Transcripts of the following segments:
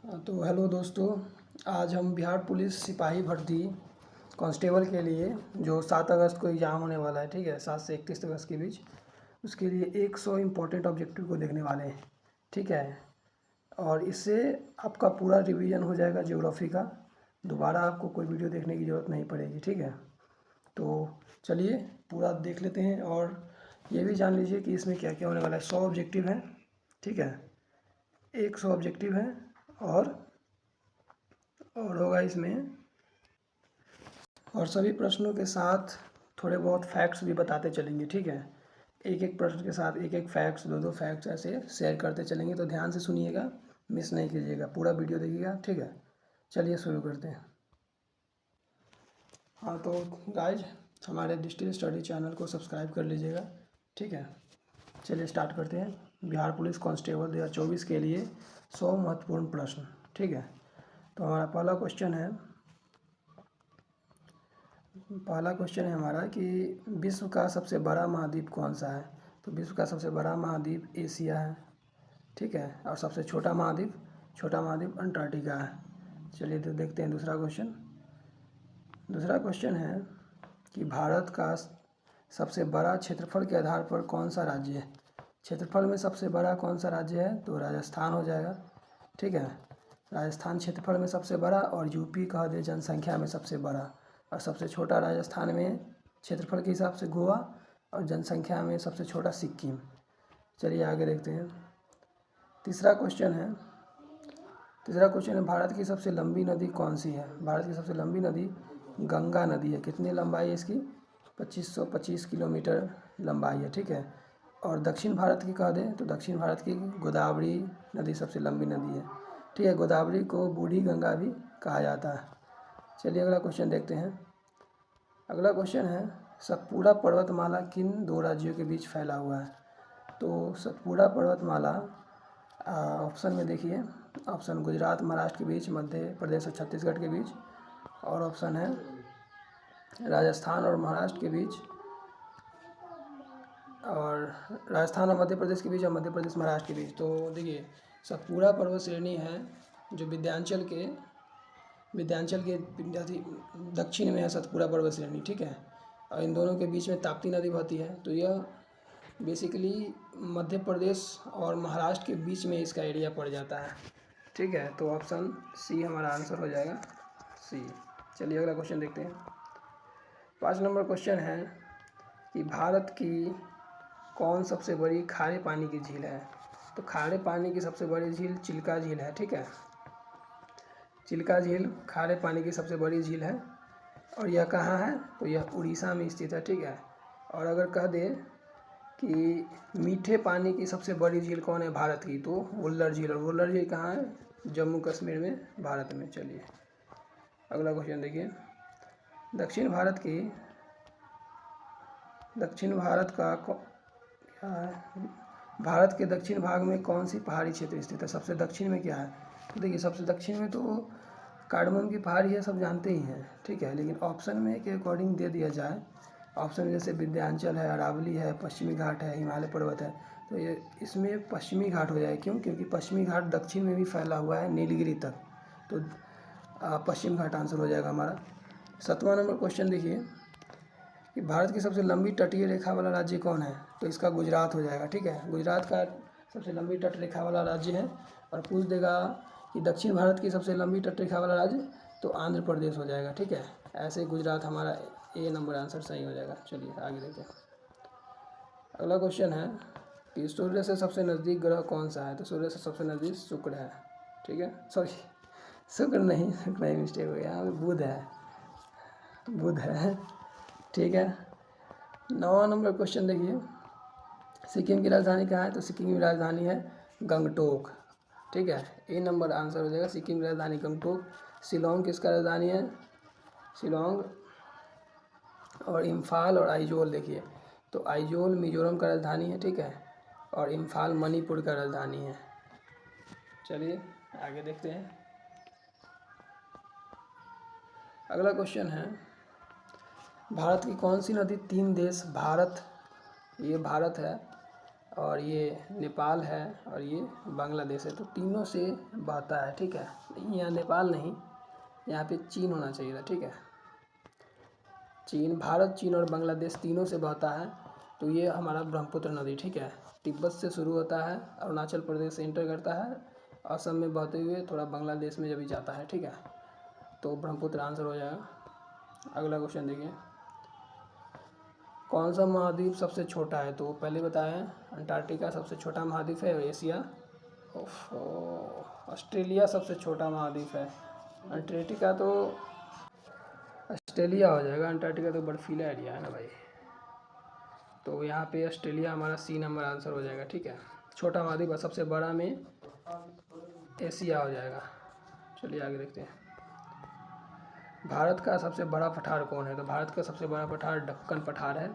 तो हेलो दोस्तों, आज हम बिहार पुलिस सिपाही भर्ती कांस्टेबल के लिए जो 7 अगस्त को एग्ज़ाम होने वाला है, ठीक है, 7 से 31 अगस्त के बीच, उसके लिए 100 इम्पोर्टेंट ऑब्जेक्टिव को देखने वाले हैं, ठीक है। और इससे आपका पूरा रिवीजन हो जाएगा ज्योग्राफी का। दोबारा आपको कोई वीडियो देखने की ज़रूरत नहीं पड़ेगी, ठीक है। तो चलिए पूरा देख लेते हैं और ये भी जान लीजिए कि इसमें क्या क्या होने वाला है। 100 ऑब्जेक्टिव हैं, ठीक है, 100 ऑब्जेक्टिव हैं और होगा इसमें, और सभी प्रश्नों के साथ थोड़े बहुत फैक्ट्स भी बताते चलेंगे, ठीक है। एक एक प्रश्न के साथ एक एक फैक्ट्स, दो फैक्ट्स ऐसे शेयर करते चलेंगे। तो ध्यान से सुनिएगा, मिस नहीं कीजिएगा, पूरा वीडियो देखिएगा, ठीक है। चलिए शुरू करते हैं। हाँ तो गाइज, हमारे डिस्ट्रिक्ट स्टडी चैनल को सब्सक्राइब कर लीजिएगा, ठीक है। चलिए स्टार्ट करते हैं। बिहार पुलिस कांस्टेबल 2024 के लिए 100 महत्वपूर्ण प्रश्न, ठीक है। तो हमारा पहला क्वेश्चन है हमारा कि विश्व का सबसे बड़ा महाद्वीप कौन सा है। तो विश्व का सबसे बड़ा महाद्वीप एशिया है, ठीक है। और सबसे छोटा महाद्वीप अंटार्कटिका है। चलिए तो देखते हैं दूसरा क्वेश्चन है कि भारत का सबसे बड़ा क्षेत्रफल के आधार पर कौन सा राज्य है। क्षेत्रफल में सबसे बड़ा कौन सा राज्य है, तो राजस्थान हो जाएगा, ठीक है। राजस्थान क्षेत्रफल में सबसे बड़ा, और यूपी कह दे जनसंख्या में सबसे बड़ा, और सबसे छोटा राजस्थान में क्षेत्रफल के हिसाब से गोवा, और जनसंख्या में सबसे छोटा सिक्किम। चलिए आगे देखते हैं। तीसरा क्वेश्चन है भारत की सबसे लंबी नदी कौन सी है। भारत की सबसे लंबी नदी गंगा नदी है। कितनी लंबाई है इसकी, 2525 किलोमीटर लंबाई है, ठीक है। और दक्षिण भारत की कह दें तो दक्षिण भारत की गोदावरी नदी सबसे लंबी नदी है, ठीक है। गोदावरी को बूढ़ी गंगा भी कहा जाता है। चलिए अगला क्वेश्चन देखते हैं। अगला क्वेश्चन है सतपुड़ा पर्वतमाला किन 2 राज्यों के बीच फैला हुआ है। तो सतपुड़ा पर्वतमाला ऑप्शन में देखिए, ऑप्शन गुजरात महाराष्ट्र के बीच, मध्य प्रदेश और छत्तीसगढ़ के बीच, और ऑप्शन है राजस्थान और महाराष्ट्र के बीच, और राजस्थान और मध्य प्रदेश के बीच, और मध्य प्रदेश महाराष्ट्र के बीच। तो देखिए सतपुड़ा पर्वत श्रेणी है जो विंध्याचल के दक्षिण में है सतपुड़ा पर्वत श्रेणी, ठीक है। और इन दोनों के बीच में ताप्ती नदी बहती है। तो यह बेसिकली मध्य प्रदेश और महाराष्ट्र के बीच में इसका एरिया पड़ जाता है, ठीक है। तो ऑप्शन सी हमारा आंसर हो जाएगा, सी। चलिए अगला क्वेश्चन देखते हैं। 5 नंबर क्वेश्चन है कि भारत की कौन सबसे बड़ी खारे पानी की झील है। तो खारे पानी की सबसे बड़ी झील चिल्का झील है, ठीक है। चिल्का झील खारे पानी की सबसे बड़ी झील है, और यह कहाँ है, तो यह उड़ीसा में स्थित है, ठीक है। और अगर कह दे कि मीठे पानी की सबसे बड़ी झील कौन है भारत की, तो वुल्लर झील। और वुल्लर झील कहाँ है, जम्मू कश्मीर में, भारत में। चलिए अगला क्वेश्चन देखिए। दक्षिण भारत के दक्षिण भाग में कौन सी पहाड़ी क्षेत्र स्थित है। सबसे दक्षिण में क्या है, तो देखिए सबसे दक्षिण में तो कार्डमम की पहाड़ी है, सब जानते ही हैं, ठीक है। लेकिन ऑप्शन में के अकॉर्डिंग दे दिया जाए, ऑप्शन में जैसे विंध्याचल है, अरावली है, पश्चिमी घाट है, हिमालय पर्वत है, तो ये इसमें पश्चिमी घाट हो जाए। क्यों, क्योंकि पश्चिमी घाट दक्षिण में भी फैला हुआ है नीलगिरी तक। तो पश्चिम घाट आंसर हो जाएगा हमारा। 7वां नंबर क्वेश्चन देखिए कि भारत की सबसे लंबी तटीय रेखा वाला राज्य कौन है। तो इसका गुजरात हो जाएगा, ठीक है। गुजरात का सबसे लंबी तट रेखा वाला राज्य है। और पूछ देगा कि दक्षिण भारत की सबसे लंबी तट रेखा वाला राज्य, तो आंध्र प्रदेश हो जाएगा, ठीक है। ऐसे गुजरात हमारा ए नंबर आंसर सही हो जाएगा। चलिए आगे देखते हैं। अगला क्वेश्चन है कि सूर्य से सबसे नज़दीक ग्रह कौन सा है। तो सूर्य से सबसे नज़दीक शुक्र है, ठीक है। सॉरी, शुक्र नहीं, मिस्टेक हो गया, बुध है, ठीक है। 9वां नंबर क्वेश्चन देखिए, सिक्किम की राजधानी कहाँ है। तो सिक्किम की राजधानी है गंगटोक, ठीक है। ए नंबर आंसर हो जाएगा, सिक्किम की राजधानी गंगटोक। शिलोंग किसका राजधानी है, शिलोंग और इम्फाल और आइजोल देखिए, तो आइजोल मिजोरम का राजधानी है, ठीक है। और इम्फाल मणिपुर का राजधानी है। चलिए आगे देखते हैं। अगला क्वेश्चन है भारत की कौन सी नदी 3 देश भारत, ये भारत है, और ये नेपाल है और ये बांग्लादेश है। तो तीनों से बहता है, ठीक है। यहाँ नेपाल नहीं, यहाँ पे चीन होना चाहिए था, ठीक है। चीन, भारत, चीन और बांग्लादेश तीनों से बहता है। तो ये हमारा ब्रह्मपुत्र नदी, ठीक है। तिब्बत से शुरू होता है, अरुणाचल प्रदेश से एंटर करता है, असम में बहते हुए थोड़ा बांग्लादेश में जब जाता है, ठीक है। तो ब्रह्मपुत्र आंसर हो जाएगा। अगला क्वेश्चन देखिए, कौन सा महाद्वीप सबसे छोटा है? तो पहले बताया अंटार्कटिका सबसे छोटा महाद्वीप है और एशिया, ऑस्ट्रेलिया सबसे छोटा महाद्वीप है। अंटार्कटिका तो ऑस्ट्रेलिया हो जाएगा, अंटार्कटिका तो बर्फीला एरिया है ना भाई। तो यहाँ पे ऑस्ट्रेलिया हमारा सी नंबर आंसर हो जाएगा, ठीक है। छोटा महाद्वीप और सबसे बड़ा में एशिया हो जाएगा। चलिए आगे देखते हैं, भारत का सबसे बड़ा पठार कौन है? तो भारत का सबसे बड़ा पठार दक्कन पठार है।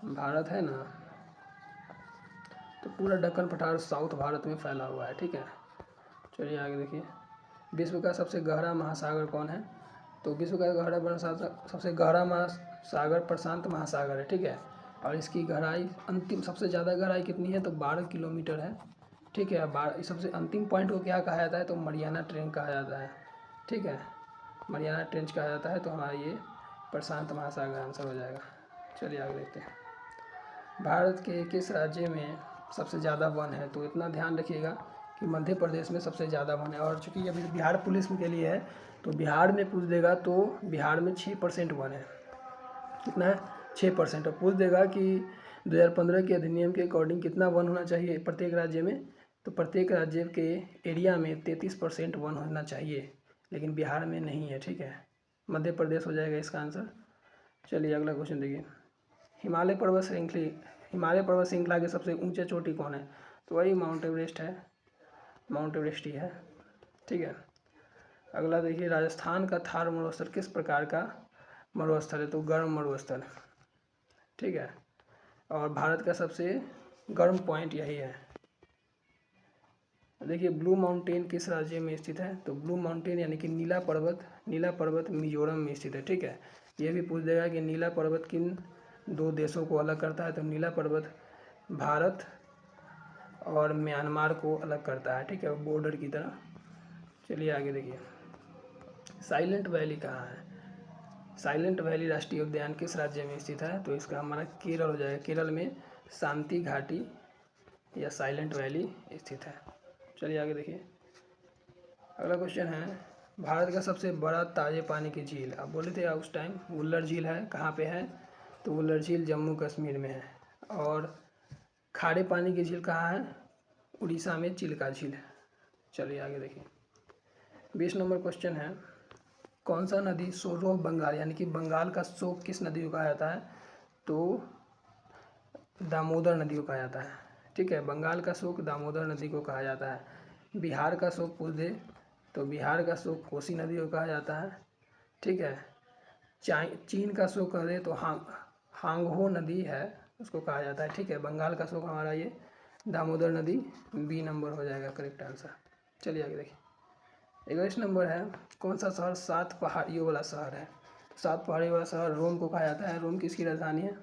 भारत है ना, तो पूरा दक्कन पठार साउथ भारत में फैला हुआ है, ठीक है। चलिए आगे देखिए, विश्व का सबसे गहरा महासागर कौन है? तो विश्व का सबसे गहरा महासागर प्रशांत महासागर है, ठीक है। और इसकी गहराई अंतिम सबसे ज़्यादा गहराई कितनी है? तो 12 किलोमीटर है, ठीक है। 12 सबसे अंतिम पॉइंट को क्या कहा जाता है? तो मरियाना ट्रेंच कहा जाता है, ठीक है। मरियाना ट्रेंच कहा जाता है। तो हमारा ये प्रशांत महासागर आंसर हो जाएगा। चलिए आगे देखते हैं, भारत के किस राज्य में सबसे ज़्यादा वन है? तो इतना ध्यान रखिएगा कि मध्य प्रदेश में सबसे ज़्यादा वन है। और चूँकि अभी बिहार पुलिस के लिए है, तो बिहार में पूछ देगा तो बिहार में 6% वन है। कितना है? 6%। और पूछ देगा कि 2015 के अधिनियम के अकॉर्डिंग कितना वन होना चाहिए प्रत्येक राज्य में? तो प्रत्येक राज्य के एरिया में 33% वन होना चाहिए, लेकिन बिहार में नहीं है, ठीक है। मध्य प्रदेश हो जाएगा इसका आंसर। चलिए अगला क्वेश्चन देखिए, हिमालय पर्वत श्रृंखला के सबसे ऊंचे चोटी कौन है? तो वही माउंट एवरेस्ट है, माउंट एवरेस्ट ही है, ठीक है। अगला देखिए, राजस्थान का थार मरुस्थल किस प्रकार का मरुस्थल है? तो गर्म मरुस्थल, ठीक है। और भारत का सबसे गर्म पॉइंट यही है। देखिए, ब्लू माउंटेन किस राज्य में स्थित है? तो ब्लू माउंटेन यानी कि नीला पर्वत मिजोरम में स्थित है, ठीक है। ये भी पूछ देगा कि नीला पर्वत किन दो देशों को अलग करता है? तो नीला पर्वत भारत और म्यांमार को अलग करता है, ठीक है, बॉर्डर की तरह। चलिए आगे देखिए, साइलेंट वैली कहाँ है? साइलेंट वैली राष्ट्रीय उद्यान किस राज्य में स्थित है? तो इसका हमारा केरल हो जाएगा। केरल में शांति घाटी या साइलेंट वैली स्थित है। चलिए आगे देखिए, अगला क्वेश्चन है, भारत का सबसे बड़ा ताजे पानी की झील, आप बोले थे उस टाइम वुल्लर झील है, कहाँ पे है? तो वुल्लर झील जम्मू कश्मीर में है। और खारे पानी की झील कहाँ है? उड़ीसा में चिल्का झील है। चलिए आगे देखिए, 20 नंबर क्वेश्चन है, कौन सा नदी सोर ऑफ बंगाल यानी कि बंगाल का शोक किस नदी को कहा जाता है? तो दामोदर नदी को कहा जाता है, ठीक है। बंगाल का शोक दामोदर नदी को कहा जाता है। बिहार का शोक पूछ दे तो बिहार का शोक कोसी नदी को कहा जाता है, ठीक है। चीन का शोक कह दे तो हांगहो नदी है, उसको कहा जाता है, ठीक है। बंगाल का शोक हमारा ये दामोदर नदी, बी नंबर हो जाएगा करेक्ट आंसर। चलिए आगे देखिए, 21 नंबर है, कौन सा शहर 7 पहाड़ियों वाला शहर है? 7 पहाड़ियों वाला शहर रोम को कहा जाता है। रोम किसकी राजधानी है?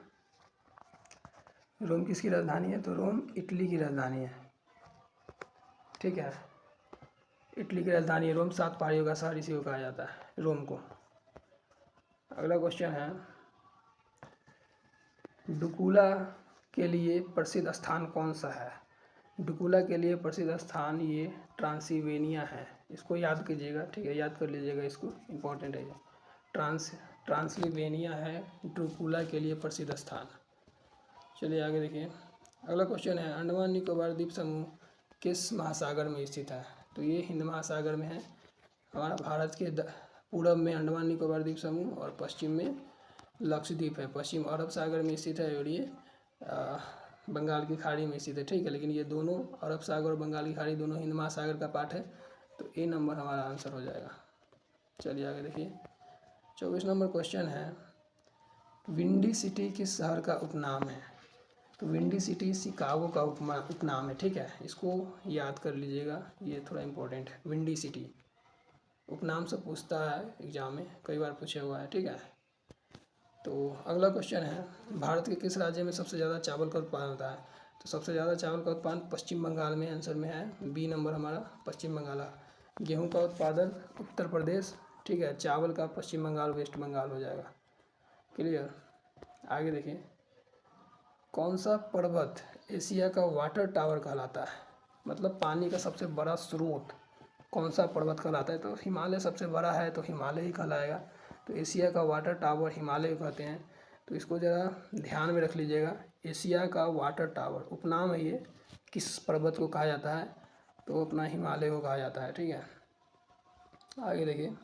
रोम किसकी राजधानी है? तो रोम इटली की राजधानी है, ठीक है। इटली की राजधानी है रोम, 7 पहाड़ियों का शहर इसी को कहा जाता है, रोम को। अगला क्वेश्चन है, डुकुला के लिए प्रसिद्ध स्थान कौन सा है? डुकुला के लिए प्रसिद्ध स्थान ये ट्रांसिल्वेनिया है, इसको याद कीजिएगा, ठीक है, याद कर लीजिएगा, इसको इम्पोर्टेंट है ये। ट्रांसिल्वेनिया है डुकुला के लिए प्रसिद्ध स्थान। चलिए आगे देखिए, अगला क्वेश्चन है, अंडमान निकोबार द्वीप समूह किस महासागर में स्थित है? तो ये हिंद महासागर में है। हमारा भारत के पूरब में अंडमान निकोबार द्वीप समूह और पश्चिम में लक्षद्वीप है, पश्चिम अरब सागर में स्थित है, और ये बंगाल की खाड़ी में स्थित है, ठीक है। लेकिन ये दोनों अरब सागर और बंगाल की खाड़ी दोनों हिंद महासागर का पार्ट है, तो ए नंबर हमारा आंसर हो जाएगा। चलिए आगे देखिए, 24 नंबर क्वेश्चन है, विंडी सिटी किस शहर का उपनाम है? तो विंडी सिटी शिकागो का उपनाम है, ठीक है, इसको याद कर लीजिएगा, ये थोड़ा इम्पोर्टेंट है। विंडी सिटी उपनाम से पूछता है एग्जाम में, कई बार पूछा हुआ है, ठीक है। तो अगला क्वेश्चन है, भारत के किस राज्य में सबसे ज़्यादा चावल का उत्पादन होता है? तो सबसे ज़्यादा चावल का उत्पादन पश्चिम बंगाल में आंसर में है, बी नंबर हमारा पश्चिम बंगाल। गेहूं का उत्पादन उत्तर प्रदेश, ठीक है। चावल का पश्चिम बंगाल वेस्ट बंगाल हो जाएगा। क्लियर। आगे देखिए, कौन सा पर्वत एशिया का वाटर टावर कहलाता है, मतलब पानी का सबसे बड़ा स्रोत कौन सा पर्वत कहलाता है। तो हिमालय सबसे बड़ा है तो हिमालय ही कहलाएगा। तो एशिया का वाटर टावर हिमालय कहते हैं। तो इसको ज़रा ध्यान में रख लीजिएगा, एशिया का वाटर टावर उपनाम है ये, किस पर्वत को कहा जाता है, तो अपना हिमालय को कहा जाता है, ठीक है। आगे देखिए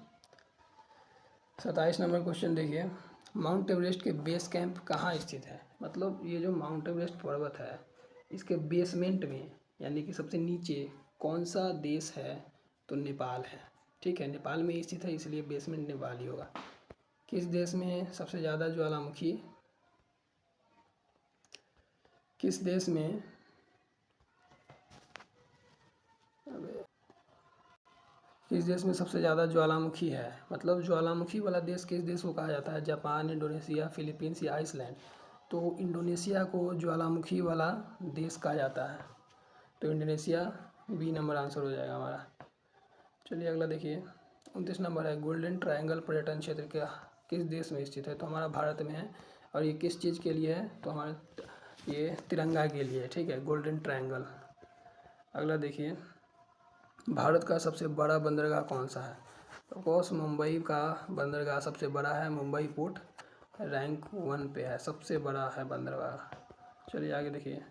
27 नंबर क्वेश्चन देखिए, माउंट एवरेस्ट के बेस कैंप कहाँ स्थित है, मतलब ये जो माउंट एवरेस्ट पर्वत है इसके बेसमेंट में यानी कि सबसे नीचे कौन सा देश है, तो नेपाल है, ठीक है। नेपाल में स्थित है इसलिए बेसमेंट नेपाल ही होगा। किस देश में सबसे ज़्यादा ज्वालामुखी, किस देश में किस देश में सबसे ज़्यादा ज्वालामुखी है, मतलब ज्वालामुखी वाला देश किस देश को कहा जाता है, जापान, इंडोनेशिया, फिलीपींस या आइसलैंड। तो इंडोनेशिया को ज्वालामुखी वाला देश कहा जाता है, तो इंडोनेशिया बी नंबर आंसर हो जाएगा हमारा। चलिए अगला देखिए 29 नंबर है, गोल्डन ट्रायंगल पर्यटन क्षेत्र का किस देश में स्थित है, तो हमारा भारत में है। और ये किस चीज़ के लिए है, तो हमारे ये तिरंगा के लिए, ठीक है, गोल्डन ट्रायंगल। अगला देखिए, भारत का सबसे बड़ा बंदरगाह कौन सा है, तो ऑफकोर्स मुंबई का बंदरगाह सबसे बड़ा है, मुंबई पोर्ट रैंक 1 पे है, सबसे बड़ा है बंदरगाह। चलिए आगे देखिए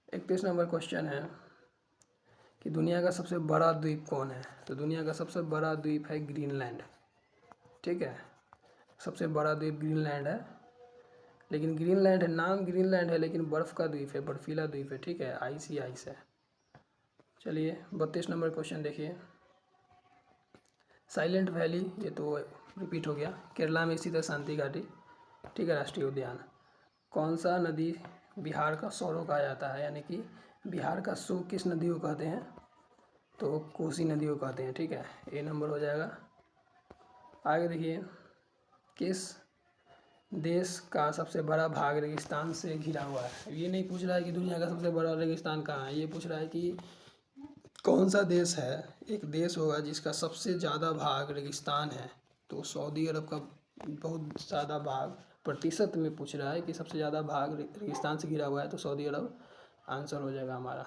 31 नंबर क्वेश्चन है कि दुनिया का सबसे बड़ा द्वीप कौन है, तो दुनिया का सबसे बड़ा द्वीप है ग्रीनलैंड, ठीक है। सबसे बड़ा द्वीप ग्रीनलैंड है, लेकिन ग्रीनलैंड है, नाम ग्रीनलैंड है लेकिन बर्फ़ का द्वीप है, बर्फीला द्वीप है, ठीक है, आइस ही आइस है। चलिए 32 नंबर क्वेश्चन देखिए, साइलेंट वैली, ये तो रिपीट हो गया, केरला में स्थित है शांति घाटी, ठीक है, राष्ट्रीय उद्यान। कौन सा नदी बिहार का सौरो कहा जाता है, यानी कि बिहार का सो किस नदी को कहते हैं, तो कोसी नदी को कहते हैं, ठीक है, ए नंबर हो जाएगा। आगे देखिए, किस देश का सबसे बड़ा भाग रेगिस्तान से घिरा हुआ है, ये नहीं पूछ रहा है कि दुनिया का सबसे बड़ा रेगिस्तान कहाँ है, ये पूछ रहा है कि कौन सा देश है, एक देश होगा जिसका सबसे ज़्यादा भाग रेगिस्तान है, तो सऊदी अरब का बहुत ज़्यादा भाग प्रतिशत में पूछ रहा है कि सबसे ज़्यादा भाग रेगिस्तान से घिरा हुआ है, तो सऊदी अरब आंसर हो जाएगा हमारा।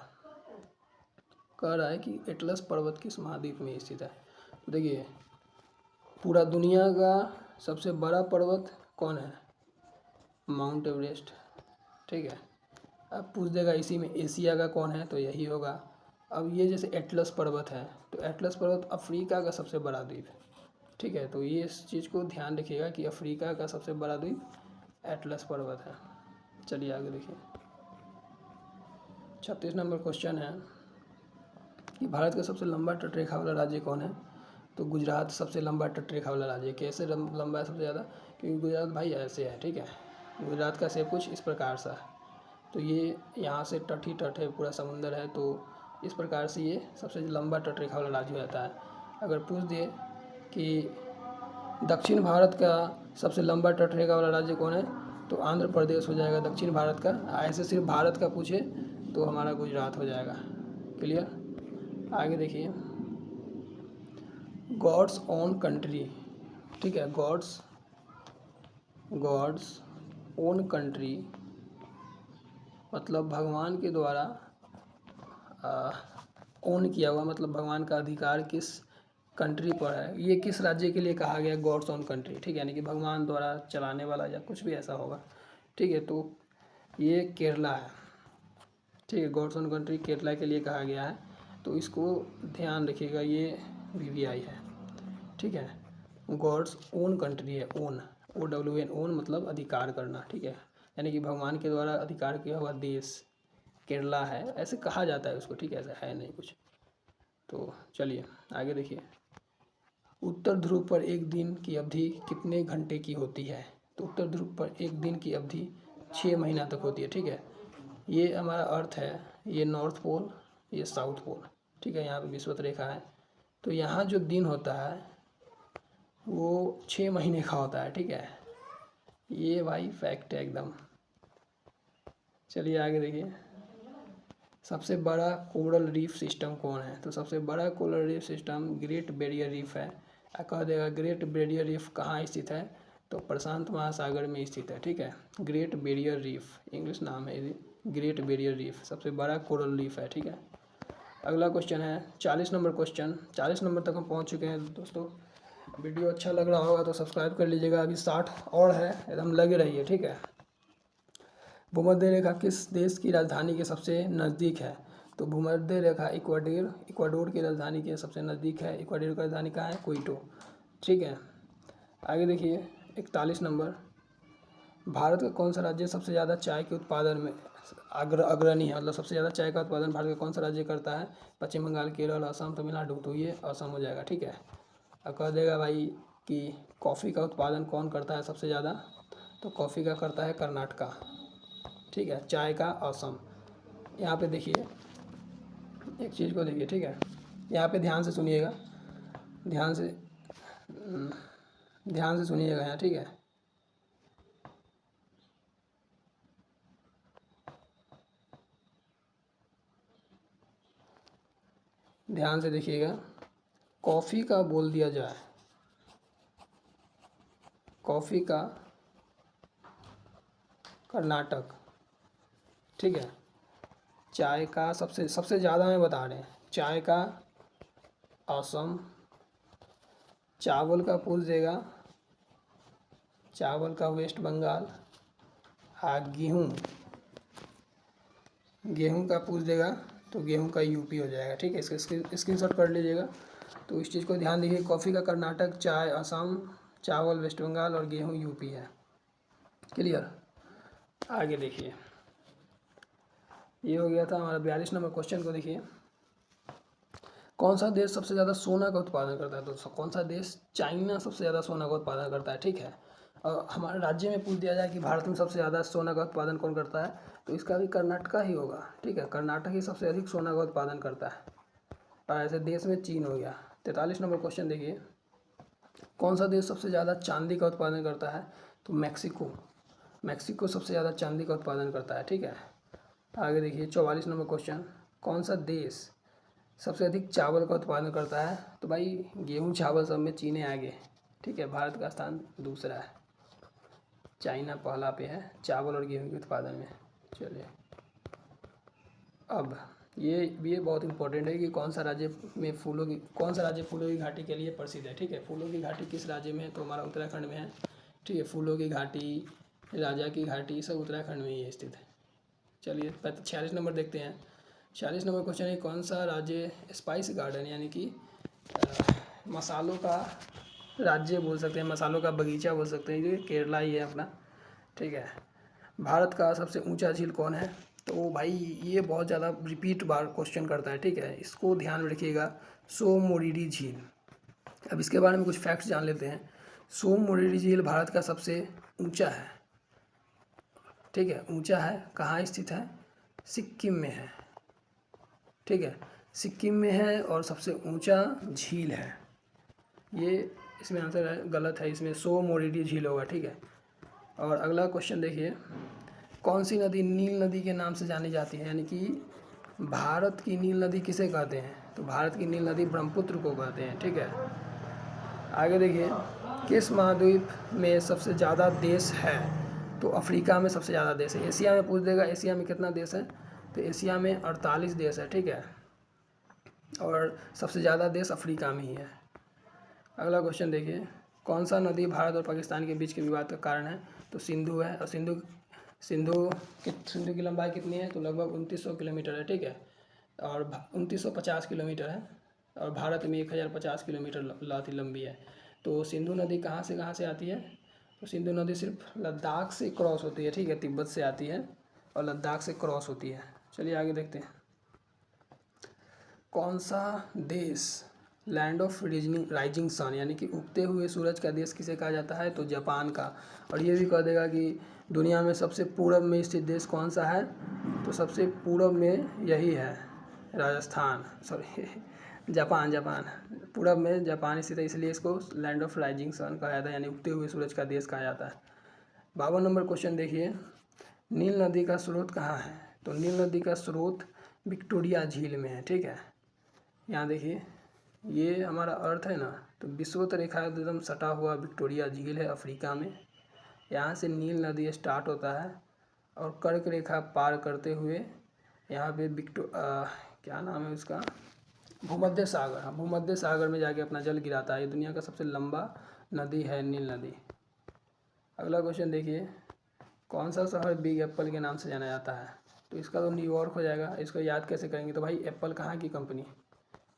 कह रहा है कि एटलस पर्वत किस महाद्वीप में स्थित है, तो देखिए पूरा दुनिया का सबसे बड़ा पर्वत कौन है, माउंट एवरेस्ट, ठीक है। अब पूछ देगा इसी में एशिया का कौन है, तो यही होगा। अब ये जैसे एटलस पर्वत है, तो एटलस पर्वत अफ्रीका का सबसे बड़ा द्वीप है, ठीक है। तो ये इस चीज़ को ध्यान रखिएगा कि अफ्रीका का सबसे बड़ा द्वीप एटलस पर्वत है। चलिए आगे देखिए 36 नंबर क्वेश्चन है कि भारत का सबसे लंबा तटरेखा वाला राज्य कौन है, तो गुजरात सबसे लंबा तटरेखा वाला राज्य। कैसे लंबा है सबसे ज़्यादा, क्योंकि गुजरात भाई ऐसे है, ठीक है, गुजरात का से कुछ इस प्रकार सा, तो ये यहाँ से तट ही तट है, पूरा समुंदर है, तो इस प्रकार से ये सबसे लंबा तटरेखा वाला राज्य हो जाता है। अगर पूछ दिए कि दक्षिण भारत का सबसे लंबा तटरेखा वाला राज्य कौन है, तो आंध्र प्रदेश हो जाएगा दक्षिण भारत का। ऐसे सिर्फ भारत का पूछे तो हमारा गुजरात हो जाएगा। क्लियर। आगे देखिए, गॉड्स ओन कंट्री, ठीक है, गॉड्स ओन कंट्री मतलब भगवान के द्वारा ओन किया हुआ, मतलब भगवान का अधिकार किस कंट्री पर है, ये किस राज्य के लिए कहा गया गॉड्स ओन कंट्री, ठीक है, यानी कि भगवान द्वारा चलाने वाला या कुछ भी ऐसा होगा, ठीक है। तो ये केरला है, ठीक है, गॉड्स ओन कंट्री केरला के लिए कहा गया है, तो इसको ध्यान रखिएगा, ये VVI है, ठीक है। गॉड्स ओन कंट्री है, ओन OWN ओन मतलब अधिकार करना, ठीक है, यानी कि भगवान के द्वारा अधिकार किया हुआ देश केरला है, ऐसे कहा जाता है उसको, ठीक है, ऐसा है नहीं कुछ। तो चलिए आगे देखिए, उत्तर ध्रुव पर एक दिन की अवधि कितने घंटे की होती है, तो उत्तर ध्रुव पर एक दिन की अवधि 6 महीना तक होती है, ठीक है। ये हमारा अर्थ है, ये नॉर्थ पोल, ये साउथ पोल, ठीक है, यहाँ पे विषुवत रेखा है, तो यहाँ जो दिन होता है वो 6 महीने का होता है, ठीक है, ये भाई फैक्ट है एकदम। चलिए आगे देखिए, सबसे बड़ा कोरल रीफ सिस्टम कौन है? तो सबसे बड़ा coral reef system great barrier reef है। कह देगा ग्रेट बैरियर रीफ कहाँ स्थित है? तो प्रशांत महासागर में स्थित है। ठीक है, ग्रेट बैरियर रीफ इंग्लिश नाम है ये, ग्रेट बैरियर रीफ सबसे बड़ा कोरल रीफ है। ठीक है, अगला क्वेश्चन है 40 नंबर क्वेश्चन। 40 नंबर तक हम पहुंच चुके हैं दोस्तों। वीडियो अच्छा लग रहा होगा तो सब्सक्राइब कर लीजिएगा। अभी 60 और है, एकदम लगे रहिए। ठीक है, भूमध्य रेखा किस देश की राजधानी के सबसे नज़दीक है? तो भूमध्य रेखा इक्वाडोर की राजधानी के सबसे नज़दीक है। इक्वाडोर की राजधानी कहाँ है? क्विटो। ठीक है, आगे देखिए 41 नंबर, भारत का कौन सा राज्य सबसे ज़्यादा चाय के उत्पादन में अग्रणी है? मतलब सबसे ज़्यादा चाय का उत्पादन भारत का कौन सा राज्य करता है? पश्चिम बंगाल, केरल, असम, तमिलनाडु। तो ये असम हो जाएगा। ठीक है, अब कह देगा भाई कि कॉफ़ी का उत्पादन कौन करता है सबसे ज़्यादा? तो कॉफ़ी का करता है कर्नाटका। ठीक है, चाय का असम। यहाँ पे देखिए एक चीज़ को देखिए। ठीक है, यहाँ पे ध्यान से सुनिएगा, ध्यान से सुनिएगा यहाँ। ठीक है, ध्यान से देखिएगा, कॉफ़ी का बोल दिया जाए, कॉफ़ी का कर्नाटक। ठीक है, चाय का सबसे ज़्यादा में बता रहे हैं, चाय का असम, चावल का पूछ देगा, चावल का वेस्ट बंगाल, गेहूँ का पूछ देगा तो गेहूँ का यूपी हो जाएगा। ठीक है, इसका स्क्रीनशॉट कर लीजिएगा। तो इस चीज़ को ध्यान दीजिए, कॉफ़ी का कर्नाटक, चाय असम, चावल वेस्ट बंगाल और गेहूँ यूपी है। क्लियर? आगे देखिए, ये हो गया था हमारा 42 नंबर क्वेश्चन को देखिए, कौन सा देश सबसे ज़्यादा सोना का उत्पादन करता है? तो कौन सा देश? चाइना सबसे ज़्यादा सोना का उत्पादन करता है। ठीक है, और हमारे राज्य में पूछ दिया जाए कि भारत में सबसे ज़्यादा सोना का उत्पादन कौन करता है? तो इसका भी कर्नाटका ही होगा। ठीक है, कर्नाटक ही सबसे अधिक सोना का उत्पादन करता है। और ऐसे देश में चीन हो गया। 43 नंबर क्वेश्चन देखिए, कौन सा देश सबसे ज़्यादा चांदी का उत्पादन करता है? तो मैक्सिको सबसे ज़्यादा चांदी का उत्पादन करता है। ठीक है, आगे देखिए 44 नंबर क्वेश्चन, कौन सा देश सबसे अधिक चावल का उत्पादन करता है? तो भाई गेहूँ चावल सब में चीन आगे। ठीक है, भारत का स्थान दूसरा है, चाइना पहला पे है चावल और गेहूँ के उत्पादन में। चलिए, अब ये बहुत इंपॉर्टेंट है कि कौन सा राज्य फूलों की घाटी के लिए प्रसिद्ध है। ठीक है, फूलों की घाटी किस राज्य में है? तो हमारा उत्तराखंड में है। ठीक है, फूलों की घाटी, राजा की घाटी सब उत्तराखंड में ही स्थित है। चलिए 46 नंबर देखते हैं। 46 नंबर क्वेश्चन है, कौन सा राज्य स्पाइस गार्डन यानी कि मसालों का राज्य बोल सकते हैं, मसालों का बगीचा बोल सकते हैं, जो केरला ही है अपना। ठीक है, भारत का सबसे ऊंचा झील कौन है? तो भाई ये बहुत ज़्यादा रिपीट बार क्वेश्चन करता है। ठीक है, इसको ध्यान में रखिएगा, सोमोरिरी झील। अब इसके बारे में कुछ फैक्ट्स जान लेते हैं। सोमोरिरी झील भारत का सबसे ऊंचा है। ठीक है, ऊंचा है, कहाँ स्थित है? सिक्किम में है। ठीक है, सिक्किम में है और सबसे ऊंचा झील है ये। इसमें आंसर गलत है, इसमें सोमोरिरी झील होगा। ठीक है, और अगला क्वेश्चन देखिए, कौन सी नदी नील नदी के नाम से जानी जाती है? यानी कि भारत की नील नदी किसे कहते हैं? तो भारत की नील नदी ब्रह्मपुत्र को कहते हैं। ठीक है, आगे देखिए, किस महाद्वीप में सबसे ज़्यादा देश है? तो अफ्रीका में सबसे ज़्यादा देश है। एशिया में पूछ देगा, एशिया में कितना देश है? तो एशिया में 48 देश है। ठीक है, और सबसे ज़्यादा देश अफ्रीका में ही है। अगला क्वेश्चन देखिए, कौन सा नदी भारत और पाकिस्तान के बीच के विवाद का कारण है? तो सिंधु है, और सिंधु की लंबाई कितनी है? तो लगभग 2900 किलोमीटर है। ठीक है, और 2950 किलोमीटर है, और भारत में 1050 किलोमीटर लंबी है। तो सिंधु नदी कहाँ से आती है? तो सिंधु नदी सिर्फ लद्दाख से क्रॉस होती है। ठीक है, तिब्बत से आती है और लद्दाख से क्रॉस होती है। चलिए आगे देखते हैं, कौन सा देश लैंड ऑफ राइजिंग सन यानी कि उगते हुए सूरज का देश किसे कहा जाता है? तो जापान का। और ये भी कह देगा कि दुनिया में सबसे पूर्व में स्थित देश कौन सा है? तो सबसे पूर्व में यही है, राजस्थान, सॉरी जापान पूर्व में जापान स्थित है, इसलिए इसको लैंड ऑफ राइजिंग सन कहा जाता है, यानी उगते हुए सूरज का देश कहा जाता है। 52 नंबर क्वेश्चन देखिए, नील नदी का स्रोत कहाँ है? तो नील नदी का स्रोत विक्टोरिया झील में है, ठीक है। यहाँ देखिए, ये हमारा अर्थ है ना, तो विषुवत रेखा एकदम सटा हुआ विक्टोरिया झील है अफ्रीका में। यहाँ से नील नदी स्टार्ट होता है और कर्क रेखा पार करते हुए यहाँ पे क्या नाम है उसका, भूमध्य सागर, हाँ भूमध्य सागर में जाके अपना जल गिराता है। ये दुनिया का सबसे लंबा नदी है नील नदी। अगला क्वेश्चन देखिए, कौन सा शहर बिग एप्पल के नाम से जाना जाता है? तो इसका तो न्यूयॉर्क हो जाएगा। इसको याद कैसे करेंगे? तो भाई एप्पल कहाँ की कंपनी?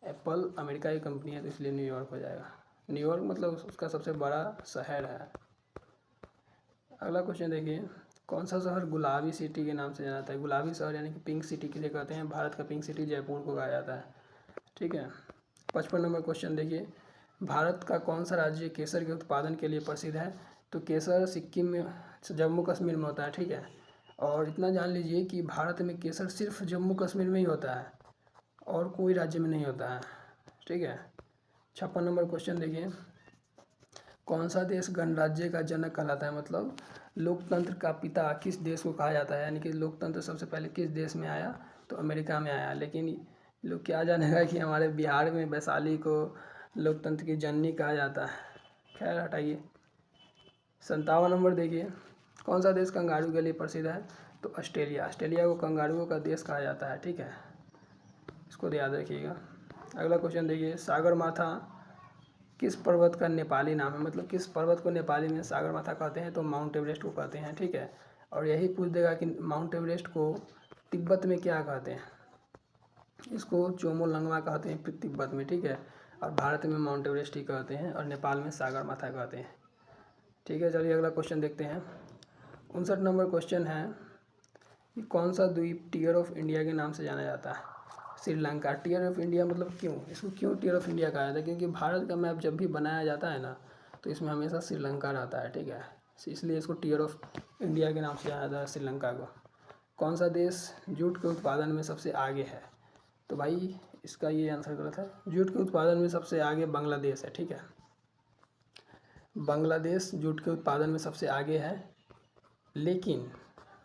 एप्पल अमेरिका की कंपनी है, तो इसलिए न्यूयॉर्क हो जाएगा। न्यूयॉर्क मतलब उसका सबसे बड़ा शहर है। अगला क्वेश्चन देखिए, कौन सा शहर गुलाबी सिटी के नाम से जाना जाता है? गुलाबी शहर यानी कि पिंक सिटी किसे कहते हैं? भारत का पिंक सिटी जयपुर को कहा जाता है, ठीक है। 55 नंबर क्वेश्चन देखिए, भारत का कौन सा राज्य केसर के उत्पादन के लिए प्रसिद्ध है? तो केसर सिक्किम में, जम्मू कश्मीर में होता है, ठीक है। और इतना जान लीजिए कि भारत में केसर सिर्फ जम्मू कश्मीर में ही होता है और कोई राज्य में नहीं होता है, ठीक है। 56 नंबर क्वेश्चन देखिए, कौन सा देश गणराज्य का जनक कहलाता है? मतलब लोकतंत्र का पिता किस देश को कहा जाता है? यानी कि लोकतंत्र सबसे पहले किस देश में आया? तो अमेरिका में आया। लेकिन लोग क्या जानेगा कि हमारे बिहार में वैशाली को लोकतंत्र की जननी कहा जाता है। खैर हटाइए। 57 नंबर देखिए, कौन सा देश कंगारू के लिए प्रसिद्ध है? तो ऑस्ट्रेलिया। ऑस्ट्रेलिया को कंगारुओं का देश कहा जाता है, ठीक है, इसको याद रखिएगा। अगला क्वेश्चन देखिए, सागरमाथा किस पर्वत का नेपाली नाम है? मतलब किस पर्वत को नेपाली में सागरमाथा कहते हैं? तो माउंट एवरेस्ट को कहते हैं, ठीक है। और यही पूछ देगा कि माउंट एवरेस्ट को तिब्बत में क्या कहते हैं? इसको चोमोलंगमा कहते हैं तिब्बत में, ठीक है। और भारत में माउंट एवरेस्ट ही कहते हैं और नेपाल में सागरमाथा कहते हैं, ठीक है। चलिए अगला क्वेश्चन देखते हैं। 59 नंबर क्वेश्चन है कि कौन सा द्वीप टीयर ऑफ इंडिया के नाम से जाना जाता है? श्रीलंका। टीयर ऑफ इंडिया मतलब क्यों, इसको क्यों टीयर ऑफ इंडिया कहा जाता है? क्योंकि भारत का मैप जब भी बनाया जाता है ना, तो इसमें हमेशा श्रीलंका रहता है, ठीक है। इसलिए इसको टीयर ऑफ इंडिया के नाम से जाना जाता है श्रीलंका को। कौन सा देश जूट के उत्पादन में सबसे आगे है? तो भाई इसका ये आंसर गलत है। जूट के उत्पादन में सबसे आगे बांग्लादेश है, ठीक है। बांग्लादेश जूट के उत्पादन में सबसे आगे है, लेकिन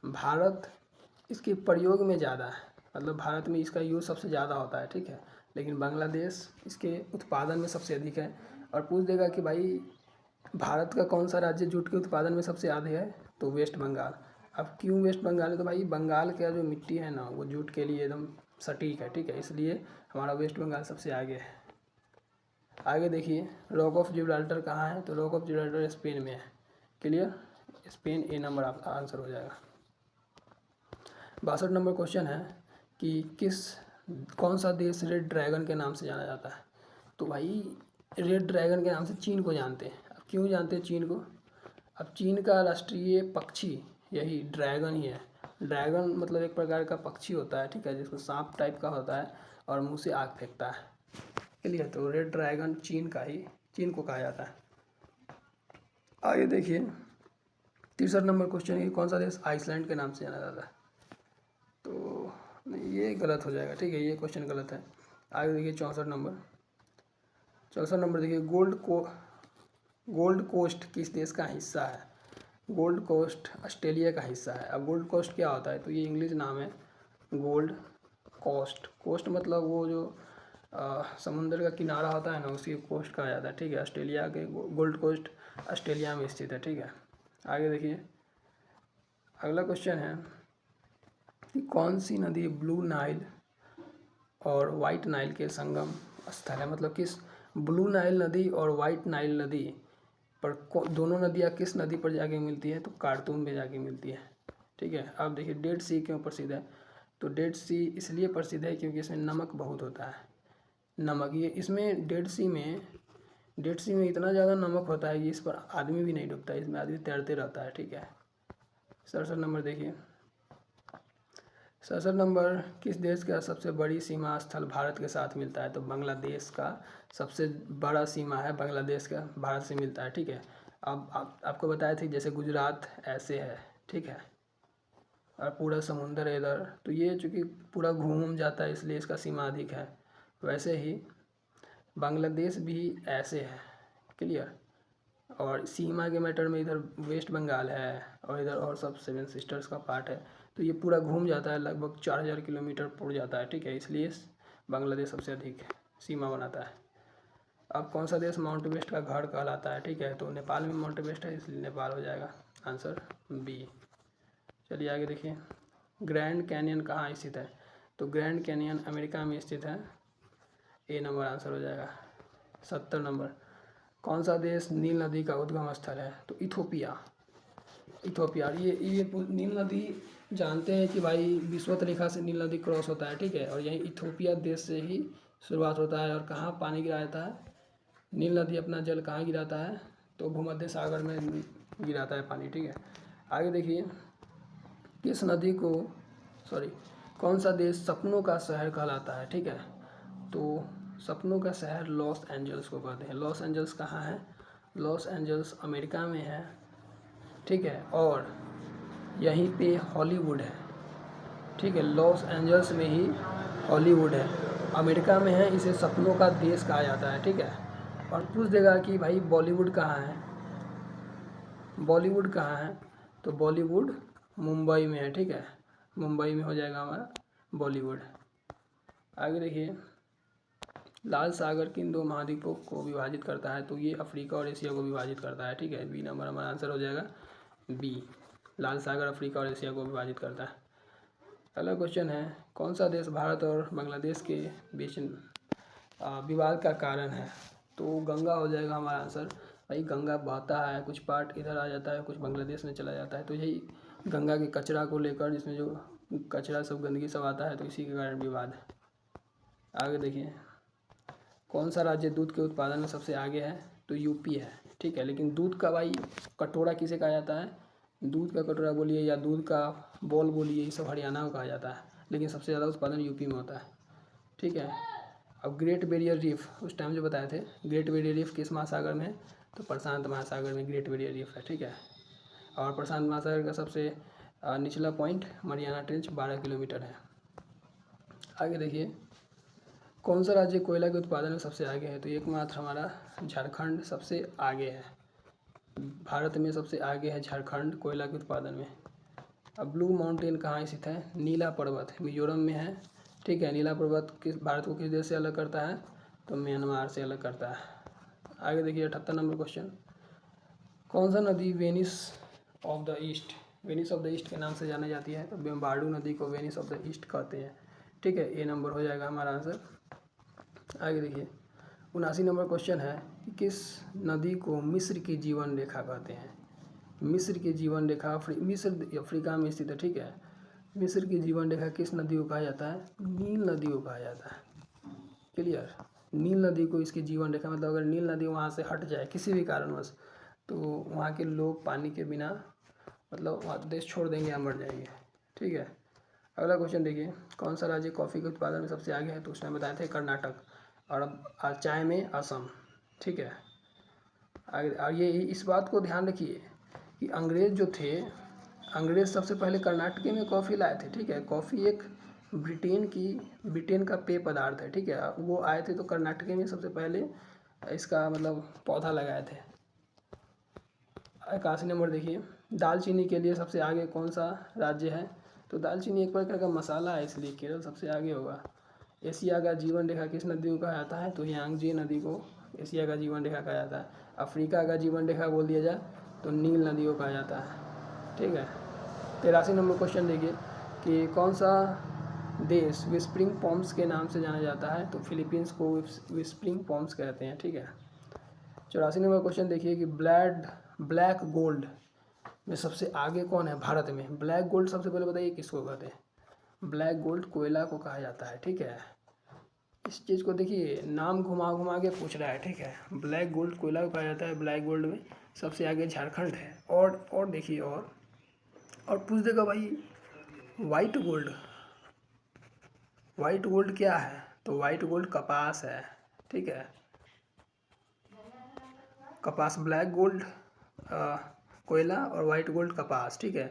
भारत इसके प्रयोग में ज़्यादा है। मतलब भारत में इसका यूज़ सबसे ज़्यादा होता है, ठीक है। लेकिन बांग्लादेश इसके उत्पादन में सबसे अधिक है। और पूछ देगा कि भाई भारत का कौन सा राज्य जूट के उत्पादन में सबसे आगे है? तो वेस्ट बंगाल। अब क्यों वेस्ट बंगाल है? तो भाई बंगाल का जो मिट्टी है ना, वो जूट के लिए एकदम सटीक है, ठीक है। इसलिए हमारा वेस्ट बंगाल सबसे आगे है। आगे देखिए, रॉक ऑफ जिब्राल्टर कहाँ है? तो रॉक ऑफ जिब्राल्टर स्पेन में है। क्लियर, स्पेन ए नंबर आपका आंसर हो जाएगा। 62 नंबर क्वेश्चन है कि कौन सा देश रेड ड्रैगन के नाम से जाना जाता है? तो भाई रेड ड्रैगन के नाम से चीन को जानते हैं। अब क्यों जानते हैं चीन को? अब चीन का राष्ट्रीय पक्षी यही ड्रैगन ही है। ड्रैगन मतलब एक प्रकार का पक्षी होता है, ठीक है, जिसको सांप टाइप का होता है और मुंह से आग फेंकता है। क्लियर, तो रेड ड्रैगन चीन को कहा जाता है। आगे देखिए, 63 नंबर क्वेश्चन है, कौन सा देश आइसलैंड के नाम से जाना जाता है? तो नहीं, ये गलत हो जाएगा, ठीक है, ये क्वेश्चन गलत है। आगे देखिए 64 नंबर देखिए, गोल्ड कोस्ट किस देश का हिस्सा है? गोल्ड कोस्ट ऑस्ट्रेलिया का हिस्सा है। अब गोल्ड कोस्ट क्या होता है? तो ये इंग्लिश नाम है गोल्ड कोस्ट। कोस्ट मतलब वो जो समुद्र का किनारा होता है ना, उसी कोस्ट कहा जाता है, ठीक है। ऑस्ट्रेलिया के गोल्ड कोस्ट ऑस्ट्रेलिया में स्थित है, ठीक है। आगे देखिए, अगला क्वेश्चन है कि कौन सी नदी ब्लू नाइल और वाइट नाइल के संगम स्थल है? मतलब किस ब्लू नाइल नदी और वाइट नाइल नदी पर दोनों नदियाँ किस नदी पर जाके मिलती है? तो खार्तूम में जाके मिलती है, ठीक है। अब देखिए, डेड सी क्यों प्रसिद्ध है? तो डेड सी इसलिए प्रसिद्ध है क्योंकि इसमें नमक बहुत होता है। नमक, ये इसमें डेड सी में इतना ज़्यादा नमक होता है कि इस पर आदमी भी नहीं डूबता है, इसमें आदमी तैरते रहता है, ठीक है। 67 नंबर देखिए, 67 नंबर, किस देश का सबसे बड़ी सीमा स्थल भारत के साथ मिलता है? तो बांग्लादेश का सबसे बड़ा सीमा है बांग्लादेश का, भारत से मिलता है, ठीक है। अब आपको बताया था जैसे गुजरात ऐसे है, ठीक है, और पूरा समुंदर है इधर, तो ये चूँकि पूरा घूम जाता है इसलिए इसका सीमा अधिक है। वैसे ही बांग्लादेश भी ऐसे है। क्लियर, और सीमा के मैटर में इधर वेस्ट बंगाल है और इधर और सब 7 सिस्टर्स का पार्ट है, तो ये पूरा घूम जाता है, लगभग 4000 किलोमीटर उड़ जाता है, ठीक है। इसलिए बांग्लादेश सबसे अधिक सीमा बनाता है। अब कौन सा देश माउंट एवरेस्ट का घर कहलाता है, ठीक है, तो नेपाल में माउंट एवरेस्ट है, इसलिए नेपाल हो जाएगा आंसर बी। चलिए आगे देखिए, ग्रैंड कैनियन कहाँ स्थित है, तो ग्रैंड कैनियन अमेरिका में स्थित है, ए नंबर आंसर हो जाएगा। 70 नंबर, कौन सा देश नील नदी का उद्गम स्थल है, तो इथोपिया। इथोपिया, ये नील नदी जानते हैं कि भाई विषुवत रेखा से नील नदी क्रॉस होता है, ठीक है, और यहीं इथोपिया देश से ही शुरुआत होता है। और कहाँ पानी गिराया जाता है, नील नदी अपना जल कहाँ गिराता है, तो भूमध्य सागर में गिराता है पानी, ठीक है। आगे देखिए, किस नदी को कौन सा देश सपनों का शहर कहलाता है, ठीक है, तो सपनों का शहर लॉस एंजल्स को कहते हैं। लॉस एंजल्स कहाँ है, लॉस एंजल्स अमेरिका में है, ठीक है, और यहीं पे हॉलीवुड है, ठीक है, लॉस एंजल्स में ही हॉलीवुड है, अमेरिका में है, इसे सपनों का देश कहा जाता है, ठीक है। और पूछ देगा कि भाई बॉलीवुड कहाँ है, बॉलीवुड कहाँ है, तो बॉलीवुड मुंबई में है, ठीक है, मुंबई में हो जाएगा हमारा बॉलीवुड। आगे देखिए, लाल सागर किन दो महाद्वीपों को विभाजित करता है, तो ये अफ्रीका और एशिया को विभाजित करता है, ठीक है, बी नंबर हमारा आंसर हो जाएगा बी। लाल सागर अफ्रीका और एशिया को विभाजित करता है। अगला क्वेश्चन है, कौन सा देश भारत और बांग्लादेश के बीच विवाद का कारण है, तो गंगा हो जाएगा हमारा आंसर। भाई गंगा बहता है, कुछ पार्ट इधर आ जाता है, कुछ बांग्लादेश में चला जाता है, तो यही गंगा के कचरा को लेकर, जिसमें जो कचरा सब गंदगी सब आता है, तो इसी के कारण विवाद है। आगे देखिए, कौन सा राज्य दूध के उत्पादन में सबसे आगे है, तो यूपी है, ठीक है। लेकिन दूध का भाई कटोरा किसे कहा जाता है, दूध का कटोरा बोलिए या दूध का बॉल बोलिए, ये सब हरियाणा को कहा जाता है, लेकिन सबसे ज़्यादा उत्पादन यूपी में होता है, ठीक है। अब ग्रेट बैरियर रीफ उस टाइम जो बताए थे, ग्रेट बैरियर रीफ किस महासागर में है, तो प्रशांत महासागर में ग्रेट बैरियर रीफ है, ठीक है। और प्रशांत महासागर का सबसे निचला पॉइंट मरियाना ट्रेंच 12 किलोमीटर है। आगे देखिए, कौन सा राज्य कोयला के उत्पादन में सबसे आगे है, तो एकमात्र हमारा झारखंड सबसे आगे है, भारत में सबसे आगे है झारखंड कोयला के उत्पादन में। अब ब्लू माउंटेन कहाँ स्थित है, नीला पर्वत मिजोरम में है, ठीक है। नीला पर्वत किस भारत को किस देश से अलग करता है, तो म्यांमार से अलग करता है। आगे देखिए 78 नंबर क्वेश्चन, कौन सा नदी Venice of the east, Venice of the east के नाम से जानी जाती है, तो बेम्बाडू नदी को वेनिस ऑफ द ईस्ट कहते हैं, ठीक है, ए नंबर हो जाएगा हमारा आंसर। आगे देखिए 79 नंबर क्वेश्चन है कि किस नदी को मिस्र की जीवन रेखा कहते हैं, मिस्र की जीवन रेखा मिस्र अफ्रीका में स्थित है, ठीक है। मिस्र की जीवन रेखा किस नदी को कहा जाता है, नील नदी को कहा जाता है, क्लियर। नील नदी को इसकी जीवन रेखा, मतलब अगर नील नदी वहाँ से हट जाए किसी भी कारणवश, तो वहाँ के लोग पानी के बिना मतलब वहाँ देश छोड़ देंगे या मर जाएंगे, ठीक है। अगला क्वेश्चन देखिए, कौन सा राज्य कॉफ़ी के उत्पादन में सबसे आगे है, तो उसमें बताए थे कर्नाटक, और अब चाय में असम, ठीक है। आगे और ये इस बात को ध्यान रखिए कि अंग्रेज़ जो थे, अंग्रेज़ सबसे पहले कर्नाटक में कॉफ़ी लाए थे, ठीक है। कॉफ़ी एक ब्रिटेन का पेय पदार्थ है, ठीक है। वो आए थे तो कर्नाटक में सबसे पहले इसका मतलब पौधा लगाए थे। 81 नंबर देखिए, दालचीनी के लिए सबसे आगे कौन सा राज्य है, तो दालचीनी एक प्रकार का मसाला है, इसलिए केरल सबसे आगे होगा। एशिया का जीवन रेखा किस नदी को कहा जाता है, तो यांगजे नदी को एशिया का जीवन रेखा कहा जाता है। अफ्रीका का जीवन रेखा बोल दिया जाए तो नील नदी को कहा जाता है, ठीक है। 83 नंबर क्वेश्चन देखिए कि कौन सा देश विस्परिंग पॉम्स के नाम से जाना जाता है, तो फिलीपींस को विस्परिंग पॉम्स कहते हैं, ठीक है। 84 नंबर क्वेश्चन देखिए कि ब्लैक गोल्ड में सबसे आगे कौन है भारत में, ब्लैक गोल्ड सबसे पहले बताइए किसको कहते हैं, ब्लैक गोल्ड कोयला को कहा जाता है, ठीक है। इस चीज़ को देखिए, नाम घुमा घुमा के पूछ रहा है, ठीक है। ब्लैक गोल्ड कोयला को कहा जाता है, ब्लैक गोल्ड में सबसे आगे झारखंड है। और देखिए, और पूछ देगा भाई वाइट गोल्ड क्या है, तो वाइट गोल्ड कपास है, ठीक है। कपास ब्लैक गोल्ड कोयला और वाइट गोल्ड कपास, ठीक है।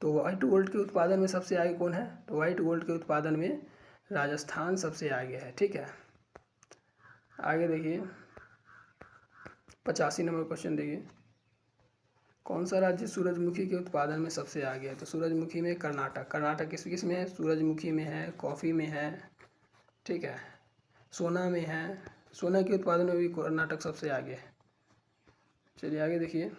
तो वाइट गोल्ड के उत्पादन में सबसे आगे कौन है, तो वाइट गोल्ड के उत्पादन में राजस्थान सबसे आगे है, ठीक है। आगे देखिए 85 नंबर क्वेश्चन देखिए, कौन सा राज्य सूरजमुखी के उत्पादन में सबसे आगे है? तो सूरजमुखी में कर्नाटक। कर्नाटक किस किस में है? सूरजमुखी में है, कॉफ़ी में है, ठीक है, सोना में है। सोना के उत्पादन में भी कर्नाटक सबसे आगे है। चलिए आगे देखिए,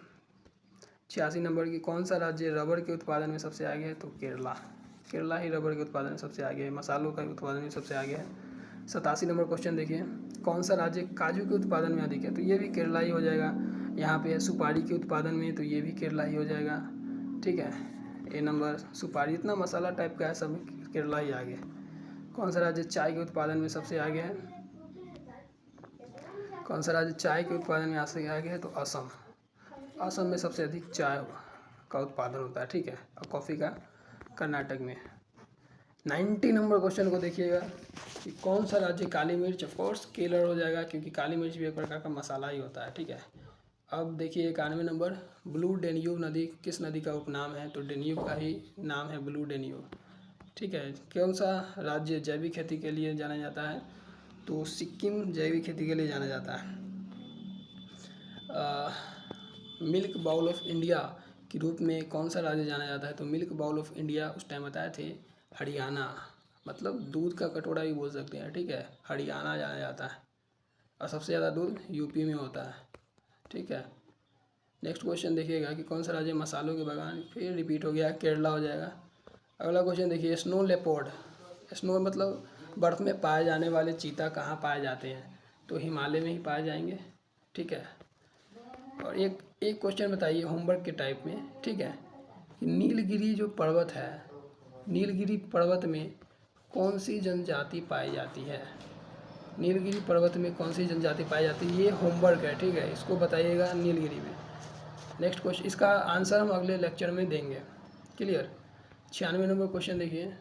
86 नंबर की, कौन सा राज्य रबर के उत्पादन में सबसे आगे है? तो केरला। केरला ही रबर के उत्पादन में सबसे आगे है, मसालों का उत्पादन में सबसे आगे है। 87 नंबर क्वेश्चन देखिए, कौन सा राज्य काजू के उत्पादन में अधिक है? तो ये भी केरला ही हो जाएगा। यहाँ पे सुपारी के उत्पादन में, तो ये भी केरला ही हो जाएगा, ठीक है। ए नंबर सुपारी, इतना मसाला टाइप का है सब केरला ही आगे। कौन सा राज्य चाय के उत्पादन में सबसे आगे है? कौन सा राज्य चाय के उत्पादन में सबसे आगे है? तो असम। असम में सबसे अधिक चाय का उत्पादन होता है, ठीक है, और कॉफ़ी का कर्नाटक में। 90 नंबर क्वेश्चन को देखिएगा कि कौन सा राज्य काली मिर्च, ऑफकोर्स केरल हो जाएगा, क्योंकि काली मिर्च भी एक प्रकार का मसाला ही होता है, ठीक है। अब देखिए 91 नंबर, ब्लू डेन्यूब नदी किस नदी का उपनाम है? तो डेन्यूब का ही नाम है ब्लू डेन्यूब, ठीक है। कौन सा राज्य जैविक खेती के लिए जाना जाता है? तो सिक्किम जैविक खेती के लिए जाना जाता है। मिल्क बाउल ऑफ इंडिया के रूप में कौन सा राज्य जाना जाता है? तो मिल्क बाउल ऑफ इंडिया उस टाइम बताए थे हरियाणा, मतलब दूध का कटोरा भी बोल सकते हैं, ठीक है, हरियाणा जाना जाता है। और सबसे ज़्यादा दूध यूपी में होता है, ठीक है। नेक्स्ट क्वेश्चन देखिएगा कि कौन सा राज्य मसालों के बागान, फिर रिपीट हो गया, केरला हो जाएगा। अगला क्वेश्चन देखिए, स्नो लेपर्ड, स्नो मतलब बर्फ़ में पाए जाने वाले चीता कहाँ पाए जाते हैं? तो हिमालय में ही पाए जाएंगे, ठीक है। और एक एक क्वेश्चन बताइए होमवर्क के टाइप में, ठीक है, कि नीलगिरी जो पर्वत है, नीलगिरी पर्वत में कौन सी जनजाति पाई जाती है? नीलगिरी पर्वत में कौन सी जनजाति पाई जाती है? ये होमवर्क है, ठीक है, इसको बताइएगा नीलगिरी में। नेक्स्ट क्वेश्चन, इसका आंसर हम अगले लेक्चर में देंगे, क्लियर। 96 नंबर क्वेश्चन देखिए,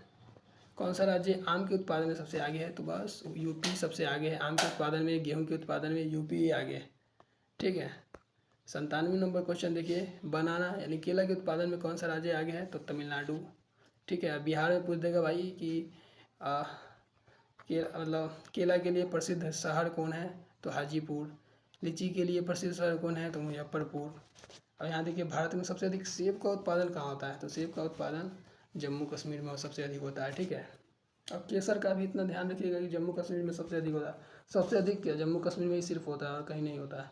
कौन सा राज्य आम के उत्पादन में सबसे आगे है? तो बस यूपी सबसे आगे है आम के उत्पादन में, गेहूं के उत्पादन में यूपी ही आगे है, ठीक है। 97 नंबर क्वेश्चन देखिए, बनाना यानी केला के उत्पादन में कौन सा राज्य आगे है? तो तमिलनाडु, ठीक है। बिहार में पूछ देगा भाई कि मतलब केला के लिए प्रसिद्ध शहर कौन है? तो हाजीपुर। लीची के लिए प्रसिद्ध शहर कौन है? तो मुजफ्फरपुर। और यहाँ देखिए, भारत में सबसे अधिक सेब का उत्पादन कहाँ होता है? तो सेब का उत्पादन जम्मू कश्मीर में सबसे अधिक होता है, ठीक है। अब केसर का भी इतना ध्यान रखिएगा कि जम्मू कश्मीर में सबसे अधिक होता है। सबसे अधिक क्या, जम्मू कश्मीर में ही सिर्फ होता है और कहीं नहीं होता है।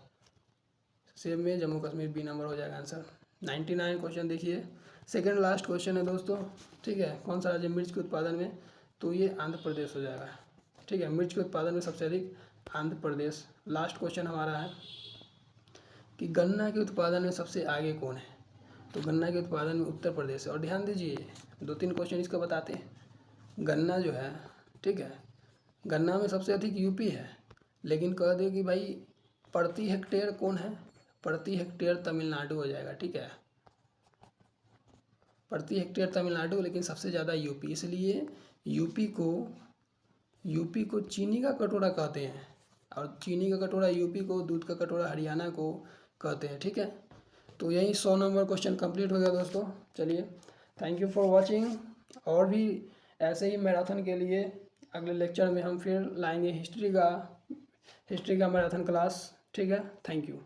सेब में जम्मू कश्मीर बी नंबर हो जाएगा आंसर। 99 क्वेश्चन देखिए, सेकंड लास्ट क्वेश्चन है दोस्तों, ठीक है। कौन सा राज्य मिर्च के उत्पादन में? तो ये आंध्र प्रदेश हो जाएगा, ठीक है। मिर्च के उत्पादन में सबसे अधिक आंध्र प्रदेश। लास्ट क्वेश्चन हमारा है कि गन्ना के उत्पादन में सबसे आगे कौन है? तो गन्ना के उत्पादन में उत्तर प्रदेश है। और ध्यान दीजिए, 2-3 क्वेश्चन इसका बताते हैं। गन्ना जो है, ठीक है, गन्ना में सबसे अधिक यूपी है, लेकिन कह दे कि भाई प्रति हेक्टेयर कौन है? प्रति हेक्टेयर तमिलनाडु हो जाएगा, ठीक है, प्रति हेक्टेयर तमिलनाडु, लेकिन सबसे ज़्यादा यूपी। इसलिए यूपी को चीनी का कटोरा कहते हैं, और चीनी का कटोरा यूपी को, दूध का कटोरा हरियाणा को कहते हैं, ठीक है। तो यही 100 नंबर क्वेश्चन कंप्लीट हो गया दोस्तों। चलिए, थैंक यू फॉर वॉचिंग। और भी ऐसे ही मैराथन के लिए अगले लेक्चर में हम फिर लाएंगे हिस्ट्री का मैराथन क्लास, ठीक है। Thank you.